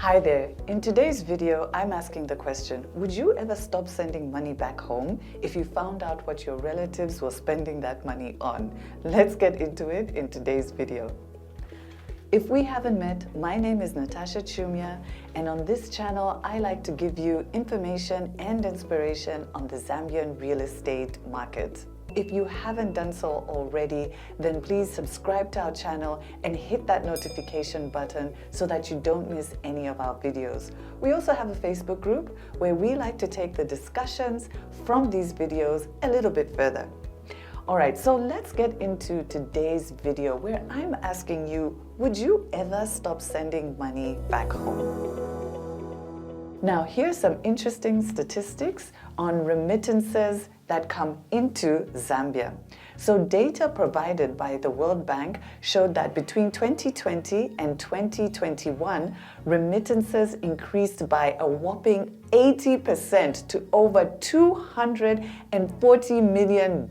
Hi there. In today's video, I'm asking the question, would you ever stop sending money back home if you found out what your relatives were spending that money on? Let's get into it in today's video. If we haven't met, my name is Natasha Chumia, and on this channel, I like to give you information and inspiration on the Zambian real estate market. If you haven't done so already, then please subscribe to our channel and hit that notification button so that you don't miss any of our videos. We also have a Facebook group where we like to take the discussions from these videos a little bit further. Alright, so let's get into today's video where I'm asking you, would you ever stop sending money back home? Now, here's some interesting statistics on remittances that come into Zambia. So data provided by the World Bank showed that between 2020 and 2021, remittances increased by a whopping 80% to over $240 million.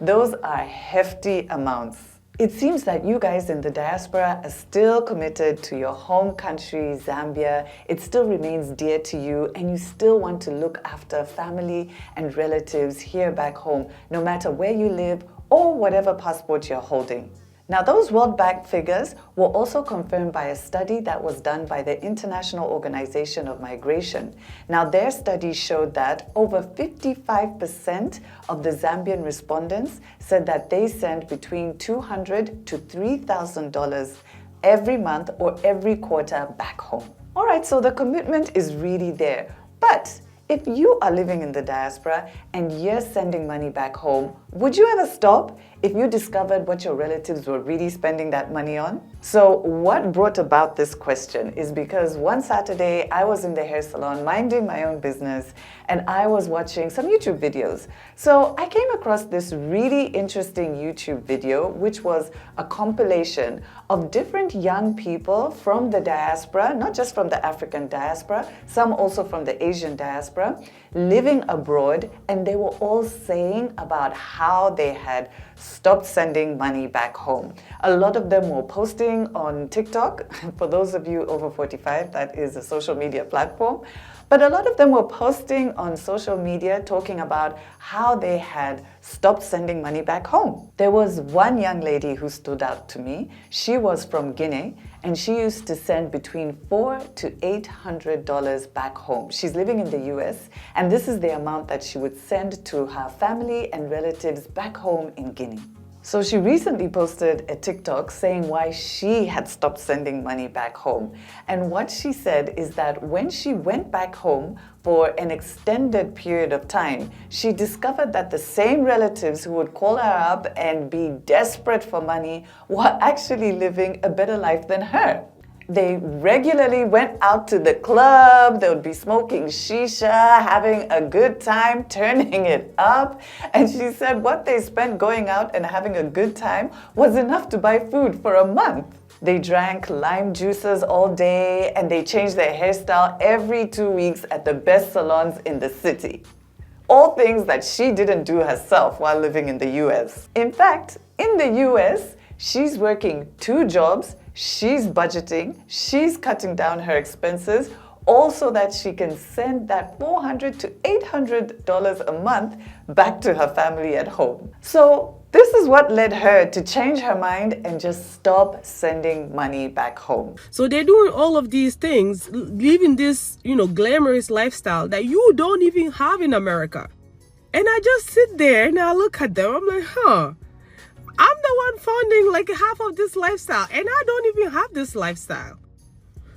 Those are hefty amounts. It seems that you guys in the diaspora are still committed to your home country, Zambia. It still remains dear to you, and you still want to look after family and relatives here back home, no matter where you live or whatever passport you're holding. Now, those World Bank figures were also confirmed by a study that was done by the International Organization of Migration. Now, their study showed that over 55% of the Zambian respondents said that they send between $200 to $3,000 every month or every quarter back home. All right, so the commitment is really there. But if you are living in the diaspora and you're sending money back home, would you ever stop if you discovered what your relatives were really spending that money on? So what brought about this question is because one Saturday I was in the hair salon minding my own business and I was watching some YouTube videos. So I came across this really interesting YouTube video, which was a compilation of different young people from the diaspora, not just from the African diaspora, some also from the Asian diaspora, living abroad, and they were all saying about how they had stopped sending money back home. A lot of them were posting on TikTok. For those of you over 45, that is a social media platform. But a lot of them were posting on social media talking about how they had stopped sending money back home. There was one young lady who stood out to me. She was from Guinea, and she used to send between $400 to $800 back home. She's living in the US, and this is the amount that she would send to her family and relatives back home in Guinea. So she recently posted a TikTok saying why she had stopped sending money back home. And what she said is that when she went back home for an extended period of time, she discovered that the same relatives who would call her up and be desperate for money were actually living a better life than her. They regularly went out to the club, they would be smoking shisha, having a good time, turning it up. And she said what they spent going out and having a good time was enough to buy food for a month. They drank lime juices all day and they changed their hairstyle every 2 weeks at the best salons in the city. All things that she didn't do herself while living in the US. In fact, in the US, she's working 2 jobs, she's budgeting, she's cutting down her expenses, all so that she can send that $400 to $800 a month back to her family at home. So this is what led her to change her mind and just stop sending money back home. So they're doing all of these things, living this, glamorous lifestyle that you don't even have in America. And I just sit there and I look at them, I'm like, I'm the one funding like half of this lifestyle, and I don't even have this lifestyle.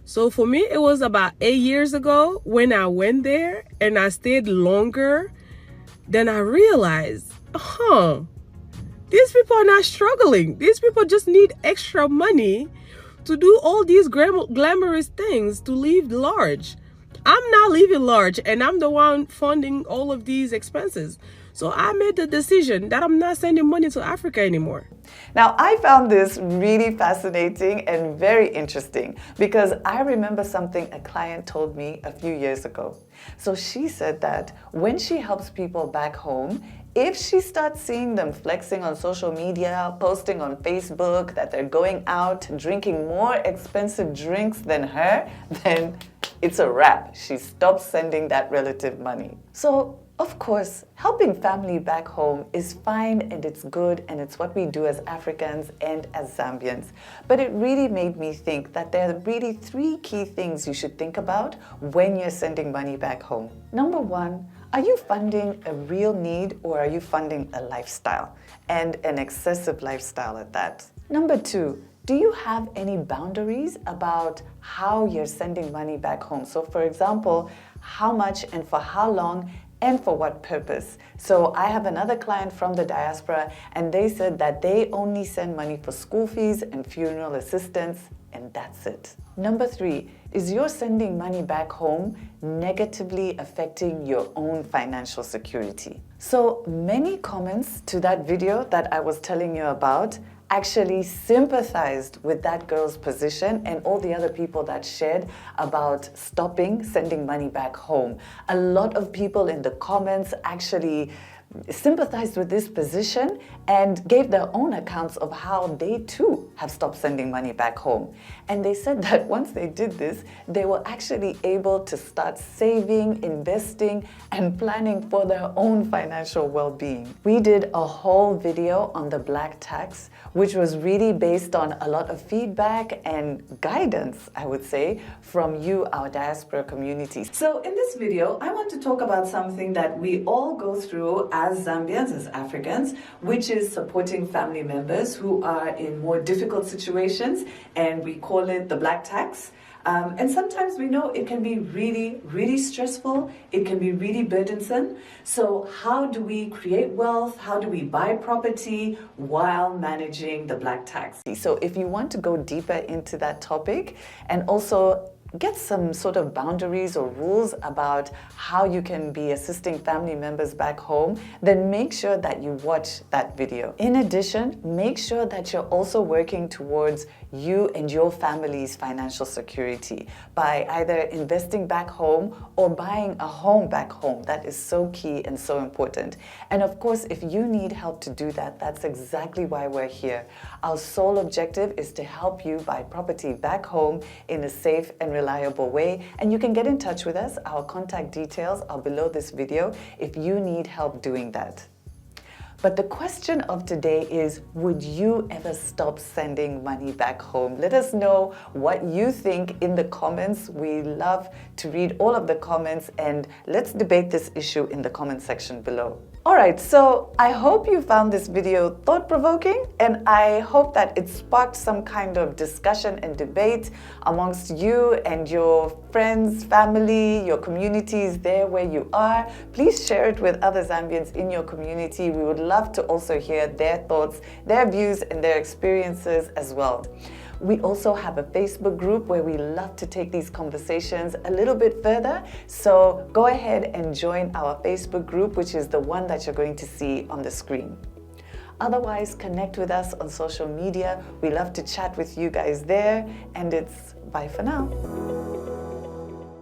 So for me, it was about 8 years ago when I went there and I stayed longer. Then I realized, these people are not struggling. These people just need extra money to do all these glamorous things, to live large. I'm not living large, and I'm the one funding all of these expenses. So I made the decision that I'm not sending money to Africa anymore. Now, I found this really fascinating and very interesting because I remember something a client told me a few years ago. So she said that when she helps people back home, If she starts seeing them flexing on social media, posting on Facebook that they're going out, drinking more expensive drinks than her, then it's a wrap. She stops sending that relative money. So, of course, helping family back home is fine and it's good and it's what we do as Africans and as Zambians. But it really made me think that there are really 3 key things you should think about when you're sending money back home. Number 1, are you funding a real need or are you funding a lifestyle, and an excessive lifestyle at that? Number 2, do you have any boundaries about how you're sending money back home? So for example, how much and for how long and for what purpose? So I have another client from the diaspora and they said that they only send money for school fees and funeral assistance, and that's it. Number 3, is your sending money back home negatively affecting your own financial security? So many comments to that video that I was telling you about actually sympathized with that girl's position and all the other people that shared about stopping sending money back home. A lot of people in the comments actually sympathized with this position and gave their own accounts of how they too have stopped sending money back home. And they said that once they did this, they were actually able to start saving, investing, and planning for their own financial well-being. We did a whole video on the black tax, which was really based on a lot of feedback and guidance, I would say, from you, our diaspora community. So in this video, I want to talk about something that we all go through as Zambians, as Africans, which is supporting family members who are in more difficult situations, and we call it the black tax. And sometimes we know it can be really, really stressful. It can be really burdensome. So how do we create wealth? How do we buy property while managing the black tax? So if you want to go deeper into that topic and also get some sort of boundaries or rules about how you can be assisting family members back home, then make sure that you watch that video. In addition, make sure that you're also working towards you and your family's financial security by either investing back home or buying a home back home. That is so key and so important. And of course, if you need help to do that, that's exactly why we're here. Our sole objective is to help you buy property back home in a safe and reliable way. And you can get in touch with us. Our contact details are below this video if you need help doing that. But the question of today is, would you ever stop sending money back home? Let us know what you think in the comments. We love to read all of the comments, and let's debate this issue in the comment section below. Alright, so I hope you found this video thought-provoking, and I hope that it sparked some kind of discussion and debate amongst you and your friends, family, your communities there where you are. Please share it with other Zambians in your community. We would love to also hear their thoughts, their views, and their experiences as well. We also have a Facebook group where we love to take these conversations a little bit further. So go ahead and join our Facebook group, which is the one that you're going to see on the screen. Otherwise, connect with us on social media. We love to chat with you guys there, and it's bye for now.